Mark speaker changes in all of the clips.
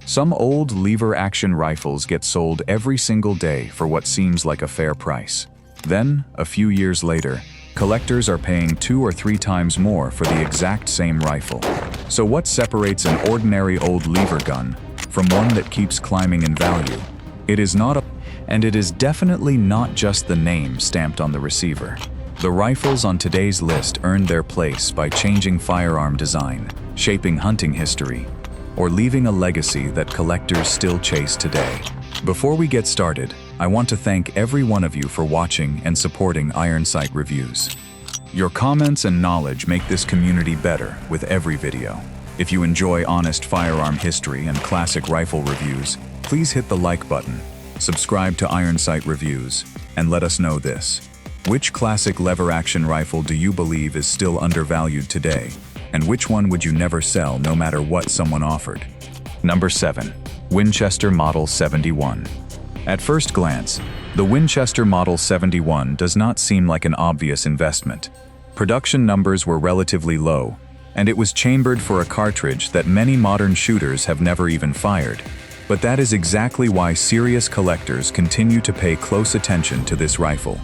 Speaker 1: Some old lever-action rifles get sold every single day for what seems like a fair price. Then, a few years later, collectors are paying 2 or 3 times more for the exact same rifle. So what separates an ordinary old lever gun from one that keeps climbing in value? It is definitely not just the name stamped on the receiver. The rifles on today's list earned their place by changing firearm design, shaping hunting history, or leaving a legacy that collectors still chase today. Before we get started, I want to thank every one of you for watching and supporting Iron Sight Reviews. Your comments and knowledge make this community better with every video. If you enjoy honest firearm history and classic rifle reviews, please hit the like button, subscribe to Iron Sight Reviews, and let us know this. Which classic lever-action rifle do you believe is still undervalued today? And which one would you never sell no matter what someone offered? Number 7. Winchester Model 71. At first glance, the Winchester Model 71 does not seem like an obvious investment. Production numbers were relatively low, and it was chambered for a cartridge that many modern shooters have never even fired. But that is exactly why serious collectors continue to pay close attention to this rifle.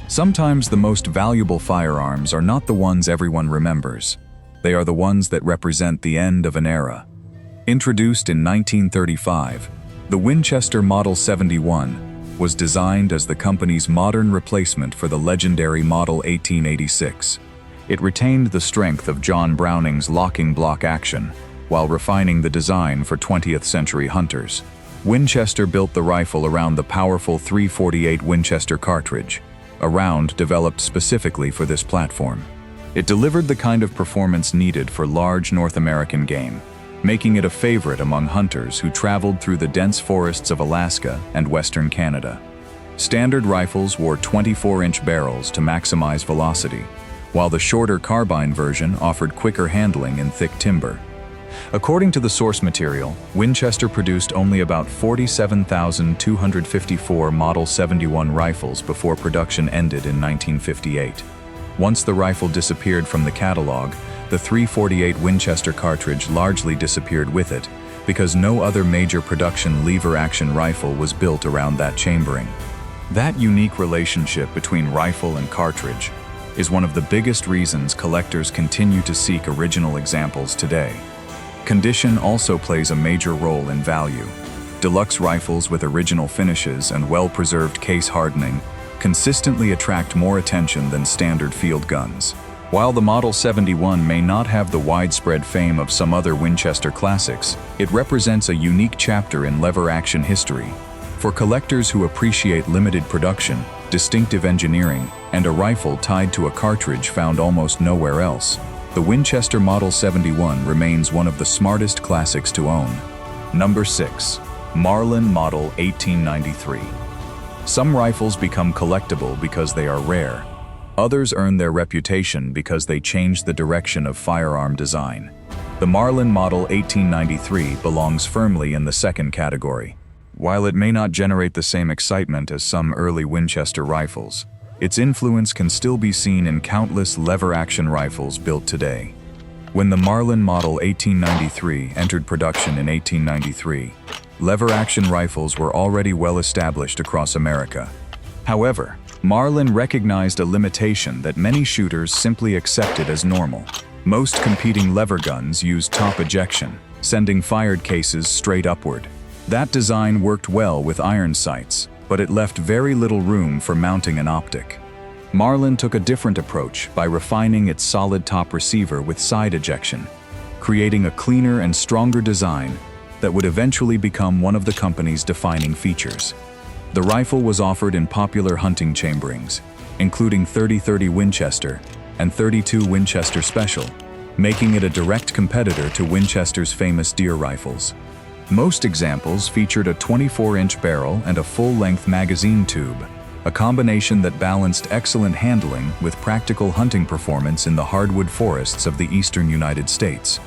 Speaker 1: Sometimes the most valuable firearms are not the ones everyone remembers. They are the ones that represent the end of an era. Introduced in 1935, the Winchester Model 71 was designed as the company's modern replacement for the legendary Model 1886. It retained the strength of John Browning's locking block action, while refining the design for 20th century hunters. Winchester built the rifle around the powerful .348 Winchester cartridge, a round developed specifically for this platform. It delivered the kind of performance needed for large North American game, making it a favorite among hunters who traveled through the dense forests of Alaska and Western Canada. Standard rifles wore 24-inch barrels to maximize velocity, while the shorter carbine version offered quicker handling in thick timber. According to the source material, Winchester produced only about 47,254 Model 71 rifles before production ended in 1958. Once the rifle disappeared from the catalog, the .348 Winchester cartridge largely disappeared with it, because no other major production lever-action rifle was built around that chambering. That unique relationship between rifle and cartridge is one of the biggest reasons collectors continue to seek original examples today. Condition also plays a major role in value. Deluxe rifles with original finishes and well-preserved case hardening consistently attract more attention than standard field guns. While the Model 71 may not have the widespread fame of some other Winchester classics, it represents a unique chapter in lever-action history. For collectors who appreciate limited production, distinctive engineering, and a rifle tied to a cartridge found almost nowhere else, the Winchester Model 71 remains one of the smartest classics to own. Number 6. Marlin Model 1893. Some rifles become collectible because they are rare. Others earn their reputation because they change the direction of firearm design. The Marlin Model 1893 belongs firmly in the second category. While it may not generate the same excitement as some early Winchester rifles, its influence can still be seen in countless lever-action rifles built today. When the Marlin Model 1893 entered production in 1893, lever-action rifles were already well established across America. However, Marlin recognized a limitation that many shooters simply accepted as normal. Most competing lever guns used top ejection, sending fired cases straight upward. That design worked well with iron sights, but it left very little room for mounting an optic. Marlin took a different approach by refining its solid top receiver with side ejection, creating a cleaner and stronger design that would eventually become one of the company's defining features. The rifle was offered in popular hunting chamberings, including .30-30 Winchester and .32 Winchester Special, making it a direct competitor to Winchester's famous deer rifles. Most examples featured a 24-inch barrel and a full-length magazine tube, a combination that balanced excellent handling with practical hunting performance in the hardwood forests of the eastern United States.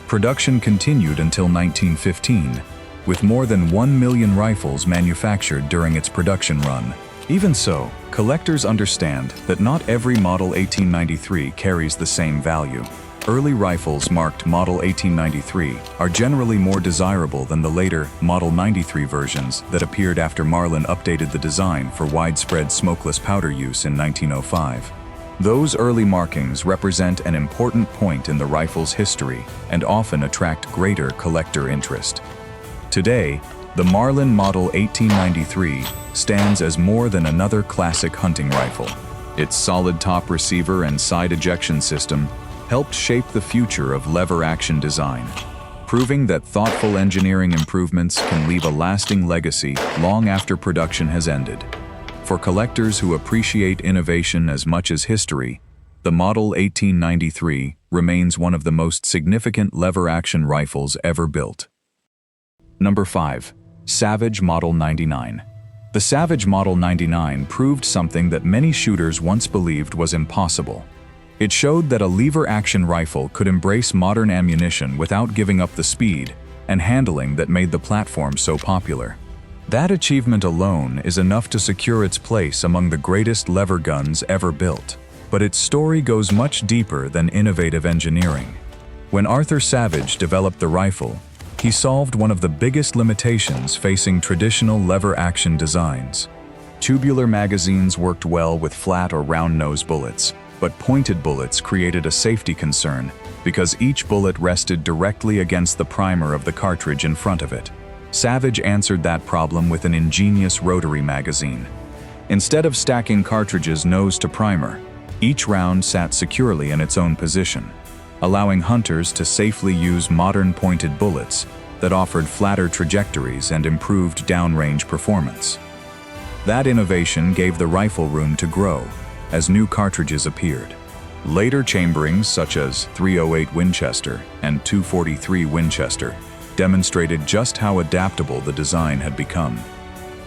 Speaker 1: Production continued until 1915, with more than 1 million rifles manufactured during its production run. Even so, collectors understand that not every Model 1893 carries the same value. Early rifles marked Model 1893 are generally more desirable than the later Model 93 versions that appeared after Marlin updated the design for widespread smokeless powder use in 1905. Those early markings represent an important point in the rifle's history and often attract greater collector interest. Today, the Marlin Model 1893 stands as more than another classic hunting rifle. Its solid top receiver and side ejection system helped shape the future of lever-action design, proving that thoughtful engineering improvements can leave a lasting legacy long after production has ended. For collectors who appreciate innovation as much as history, the Model 1893 remains one of the most significant lever-action rifles ever built. Number 5. Savage Model 99. The Savage Model 99 proved something that many shooters once believed was impossible. It showed that a lever-action rifle could embrace modern ammunition without giving up the speed and handling that made the platform so popular. That achievement alone is enough to secure its place among the greatest lever guns ever built. But its story goes much deeper than innovative engineering. When Arthur Savage developed the rifle, he solved one of the biggest limitations facing traditional lever-action designs. Tubular magazines worked well with flat or round-nose bullets, but pointed bullets created a safety concern because each bullet rested directly against the primer of the cartridge in front of it. Savage answered that problem with an ingenious rotary magazine. Instead of stacking cartridges nose to primer, each round sat securely in its own position, allowing hunters to safely use modern pointed bullets that offered flatter trajectories and improved downrange performance. That innovation gave the rifle room to grow as new cartridges appeared. Later chamberings such as .308 Winchester and .243 Winchester demonstrated just how adaptable the design had become.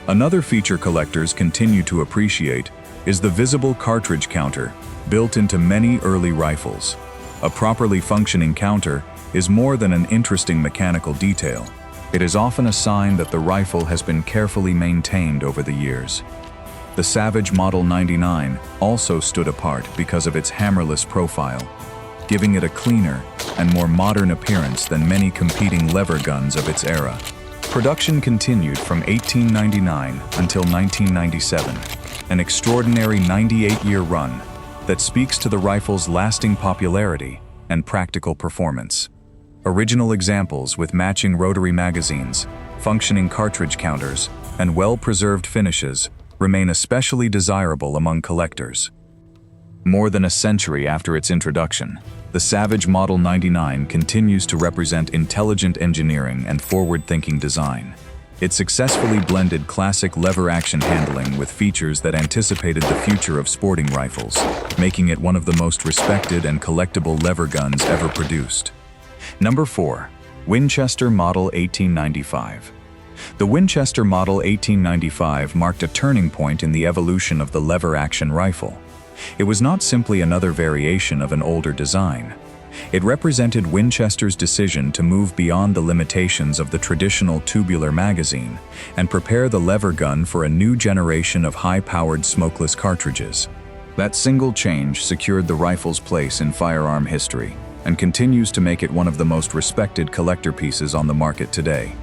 Speaker 1: Another feature collectors continue to appreciate is the visible cartridge counter built into many early rifles. A properly functioning counter is more than an interesting mechanical detail. It is often a sign that the rifle has been carefully maintained over the years. The Savage Model 99 also stood apart because of its hammerless profile, giving it a cleaner and more modern appearance than many competing lever guns of its era. Production continued from 1899 until 1997, an extraordinary 98-year run that speaks to the rifle's lasting popularity and practical performance. Original examples with matching rotary magazines, functioning cartridge counters, and well-preserved finishes remain especially desirable among collectors. More than a century after its introduction, the Savage Model 99 continues to represent intelligent engineering and forward-thinking design. It successfully blended classic lever-action handling with features that anticipated the future of sporting rifles, making it one of the most respected and collectible lever guns ever produced. Number 4. Winchester Model 1895. The Winchester Model 1895 marked a turning point in the evolution of the lever-action rifle. It was not simply another variation of an older design. It represented Winchester's decision to move beyond the limitations of the traditional tubular magazine and prepare the lever gun for a new generation of high-powered smokeless cartridges. That single change secured the rifle's place in firearm history and continues to make it one of the most respected collector pieces on the market today.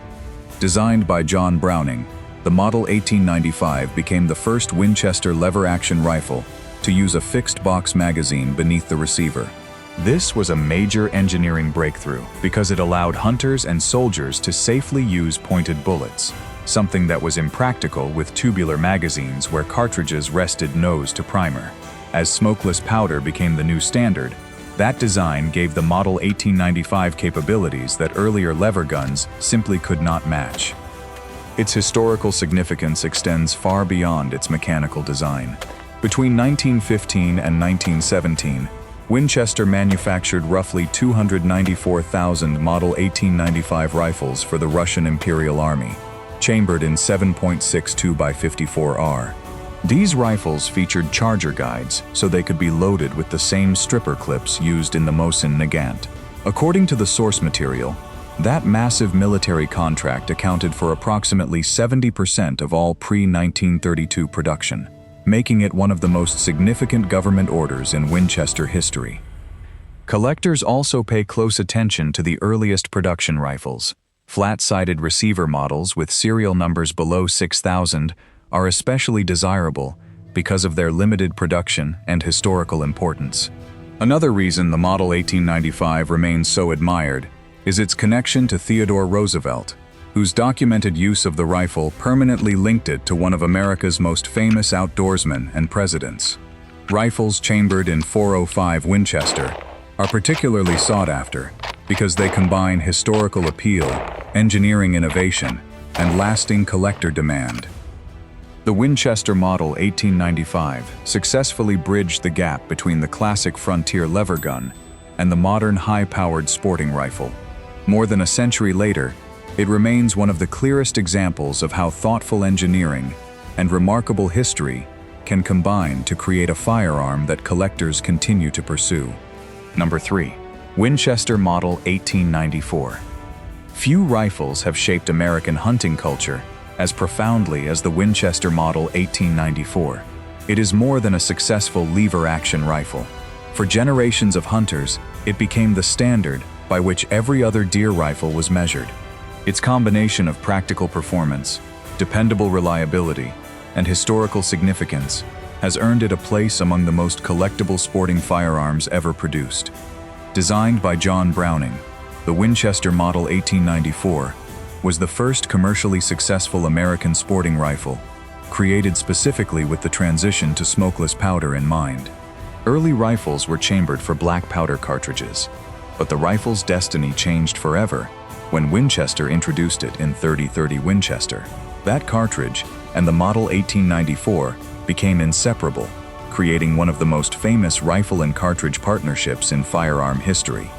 Speaker 1: Designed by John Browning, the Model 1895 became the first Winchester lever-action rifle to use a fixed-box magazine beneath the receiver. This was a major engineering breakthrough because it allowed hunters and soldiers to safely use pointed bullets, something that was impractical with tubular magazines where cartridges rested nose to primer. As smokeless powder became the new standard, that design gave the Model 1895 capabilities that earlier lever guns simply could not match. Its historical significance extends far beyond its mechanical design. Between 1915 and 1917, Winchester manufactured roughly 294,000 Model 1895 rifles for the Russian Imperial Army, chambered in 7.62 by 54R. These rifles featured charger guides so they could be loaded with the same stripper clips used in the Mosin Nagant. According to the source material, that massive military contract accounted for approximately 70% of all pre-1932 production, making it one of the most significant government orders in Winchester history. Collectors also pay close attention to the earliest production rifles. Flat-sided receiver models with serial numbers below 6,000 are especially desirable because of their limited production and historical importance. Another reason the Model 1895 remains so admired is its connection to Theodore Roosevelt, whose documented use of the rifle permanently linked it to one of America's most famous outdoorsmen and presidents. Rifles chambered in .405 Winchester are particularly sought after because they combine historical appeal, engineering innovation, and lasting collector demand. The Winchester Model 1895 successfully bridged the gap between the classic frontier lever gun and the modern high-powered sporting rifle. More than a century later, it remains one of the clearest examples of how thoughtful engineering and remarkable history can combine to create a firearm that collectors continue to pursue. Number 3. Winchester Model 1894. Few rifles have shaped American hunting culture as profoundly as the Winchester Model 1894. It is more than a successful lever-action rifle. For generations of hunters, it became the standard by which every other deer rifle was measured. Its combination of practical performance, dependable reliability, and historical significance has earned it a place among the most collectible sporting firearms ever produced. Designed by John Browning, the Winchester Model 1894 was the first commercially successful American sporting rifle, created specifically with the transition to smokeless powder in mind. Early rifles were chambered for black powder cartridges, but the rifle's destiny changed forever when Winchester introduced it in .30-30 Winchester. That cartridge and the Model 1894 became inseparable, creating one of the most famous rifle and cartridge partnerships in firearm history.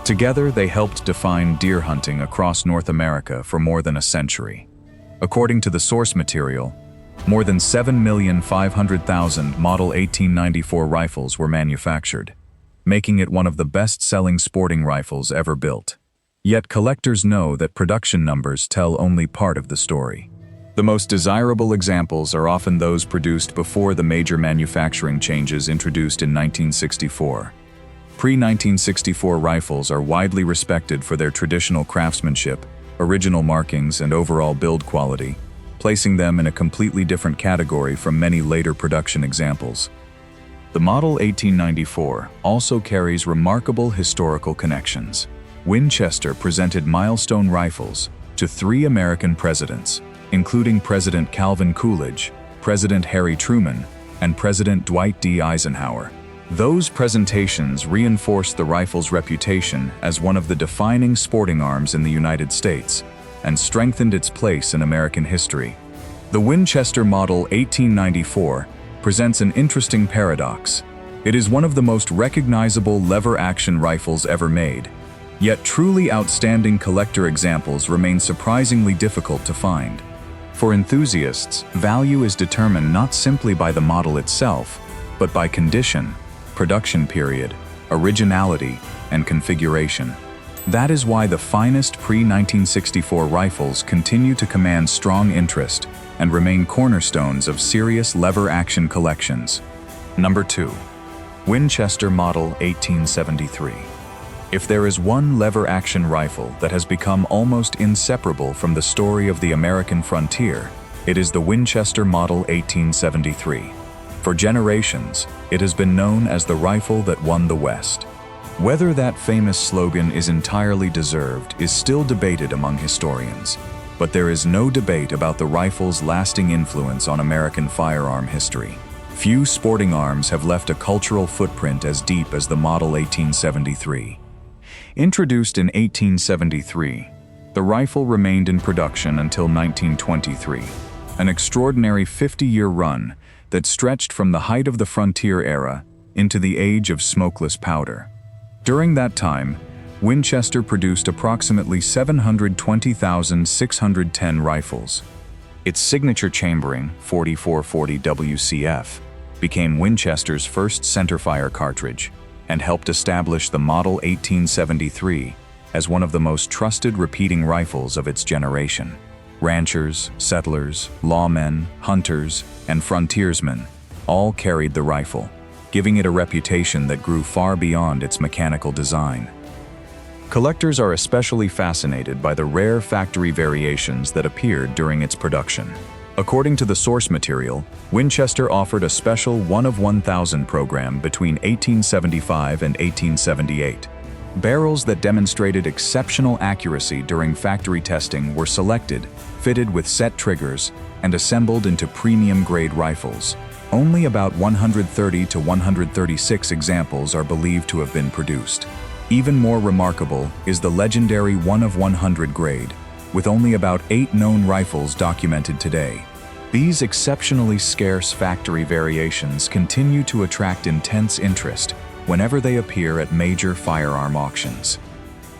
Speaker 1: Together, they helped define deer hunting across North America for more than a century. According to the source material, more than 7,500,000 Model 1894 rifles were manufactured, making it one of the best-selling sporting rifles ever built. Yet collectors know that production numbers tell only part of the story. The most desirable examples are often those produced before the major manufacturing changes introduced in 1964. Pre-1964 rifles are widely respected for their traditional craftsmanship, original markings, and overall build quality, placing them in a completely different category from many later production examples. The Model 1894 also carries remarkable historical connections. Winchester presented milestone rifles to 3 American presidents, including President Calvin Coolidge, President Harry Truman, and President Dwight D. Eisenhower. Those presentations reinforced the rifle's reputation as one of the defining sporting arms in the United States and strengthened its place in American history. The Winchester Model 1894 presents an interesting paradox. It is one of the most recognizable lever-action rifles ever made, yet truly outstanding collector examples remain surprisingly difficult to find. For enthusiasts, value is determined not simply by the model itself, but by condition, production period, originality, and configuration. That is why the finest pre-1964 rifles continue to command strong interest and remain cornerstones of serious lever-action collections. Number 2. Winchester Model 1873. If there is one lever-action rifle that has become almost inseparable from the story of the American frontier, it is the Winchester Model 1873. For generations, it has been known as the rifle that won the West. Whether that famous slogan is entirely deserved is still debated among historians, but there is no debate about the rifle's lasting influence on American firearm history. Few sporting arms have left a cultural footprint as deep as the Model 1873. Introduced in 1873, the rifle remained in production until 1923, an extraordinary 50-year run that stretched from the height of the frontier era into the age of smokeless powder. During that time, Winchester produced approximately 720,610 rifles. Its signature chambering, 4440 WCF, became Winchester's first centerfire cartridge and helped establish the Model 1873 as one of the most trusted repeating rifles of its generation. Ranchers, settlers, lawmen, hunters, and frontiersmen all carried the rifle. giving it a reputation that grew far beyond its mechanical design. Collectors are especially fascinated by the rare factory variations that appeared during its production. According to the source material, Winchester offered a special 1 of 1,000 program between 1875 and 1878. Barrels that demonstrated exceptional accuracy during factory testing were selected, fitted with set triggers, and assembled into premium-grade rifles. Only about 130 to 136 examples are believed to have been produced. Even more remarkable is the legendary 1 of 100 grade, with only about 8 known rifles documented today. These exceptionally scarce factory variations continue to attract intense interest whenever they appear at major firearm auctions.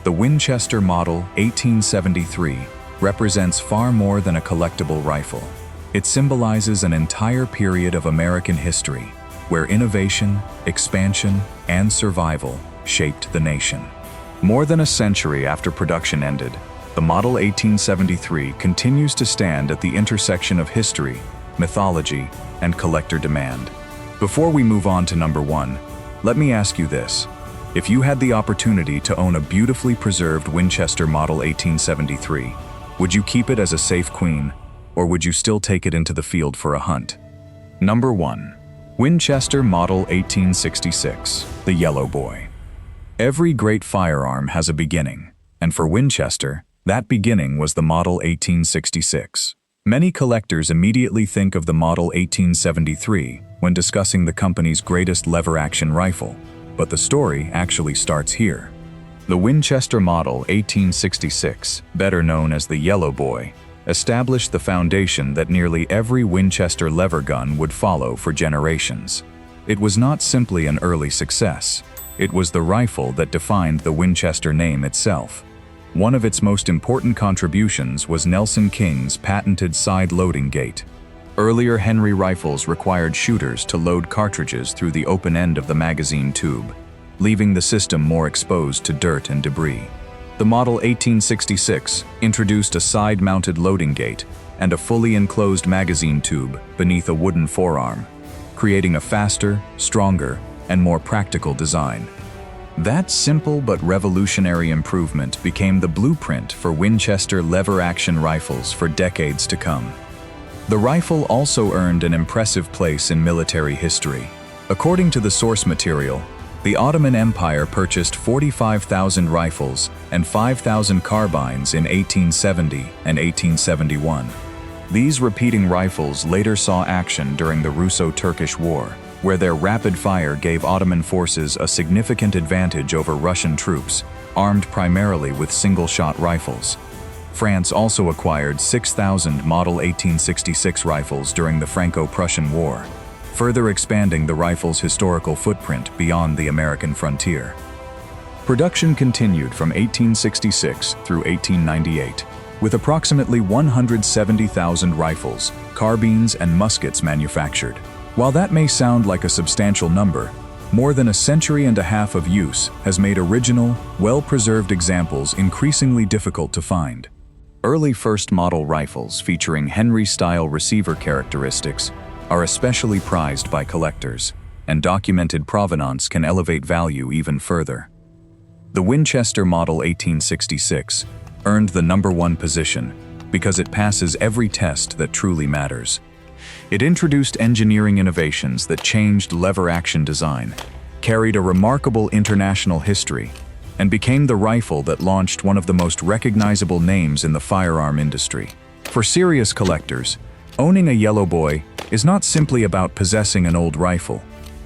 Speaker 1: The Winchester Model 1873 represents far more than a collectible rifle. It symbolizes an entire period of American history where innovation, expansion, and survival shaped the nation. More than a century after production ended, the Model 1873 continues to stand at the intersection of history, mythology, and collector demand. Before we move on to number 1, let me ask you this. If you had the opportunity to own a beautifully preserved Winchester Model 1873, would you keep it as a safe queen, or would you still take it into the field for a hunt? Number 1. Winchester Model 1866, the Yellow Boy. Every great firearm has a beginning, and for Winchester, that beginning was the Model 1866. Many collectors immediately think of the Model 1873 when discussing the company's greatest lever-action rifle, but the story actually starts here. The Winchester Model 1866, better known as the Yellow Boy, established the foundation that nearly every Winchester lever gun would follow for generations. It was not simply an early success. It was the rifle that defined the Winchester name itself. One of its most important contributions was Nelson King's patented side loading gate. Earlier Henry rifles required shooters to load cartridges through the open end of the magazine tube, leaving the system more exposed to dirt and debris. The Model 1866 introduced a side-mounted loading gate and a fully enclosed magazine tube beneath a wooden forearm, creating a faster, stronger, and more practical design. That simple but revolutionary improvement became the blueprint for Winchester lever-action rifles for decades to come. The rifle also earned an impressive place in military history. According to the source material, the Ottoman Empire purchased 45,000 rifles and 5,000 carbines in 1870 and 1871. These repeating rifles later saw action during the Russo-Turkish War, where their rapid fire gave Ottoman forces a significant advantage over Russian troops, armed primarily with single-shot rifles. France also acquired 6,000 Model 1866 rifles during the Franco-Prussian War, further expanding the rifle's historical footprint beyond the American frontier. Production continued from 1866 through 1898, with approximately 170,000 rifles, carbines, and muskets manufactured. While that may sound like a substantial number, more than a century and a half of use has made original, well-preserved examples increasingly difficult to find. Early first-model rifles featuring Henry-style receiver characteristics are especially prized by collectors, and documented provenance can elevate value even further. The Winchester Model 1866 earned the number 1 position because it passes every test that truly matters. It introduced engineering innovations that changed lever-action design, carried a remarkable international history, and became the rifle that launched one of the most recognizable names in the firearm industry. For serious collectors, owning a Yellow Boy is not simply about possessing an old rifle.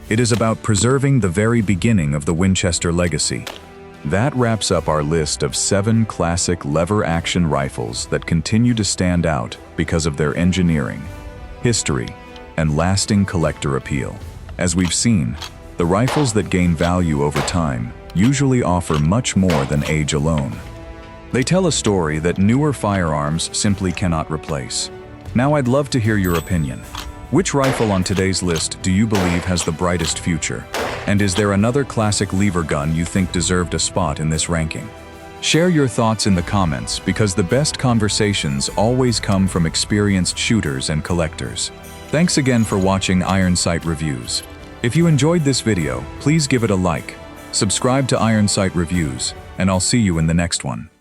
Speaker 1: It is about preserving the very beginning of the Winchester legacy. That wraps up our list of 7 classic lever-action rifles that continue to stand out because of their engineering, history, and lasting collector appeal. As we've seen, the rifles that gain value over time usually offer much more than age alone. They tell a story that newer firearms simply cannot replace. Now I'd love to hear your opinion. Which rifle on today's list do you believe has the brightest future? And is there another classic lever gun you think deserved a spot in this ranking? Share your thoughts in the comments because the best conversations always come from experienced shooters and collectors. Thanks again for watching Iron Sight Reviews. If you enjoyed this video, please give it a like, subscribe to Iron Sight Reviews, and I'll see you in the next one.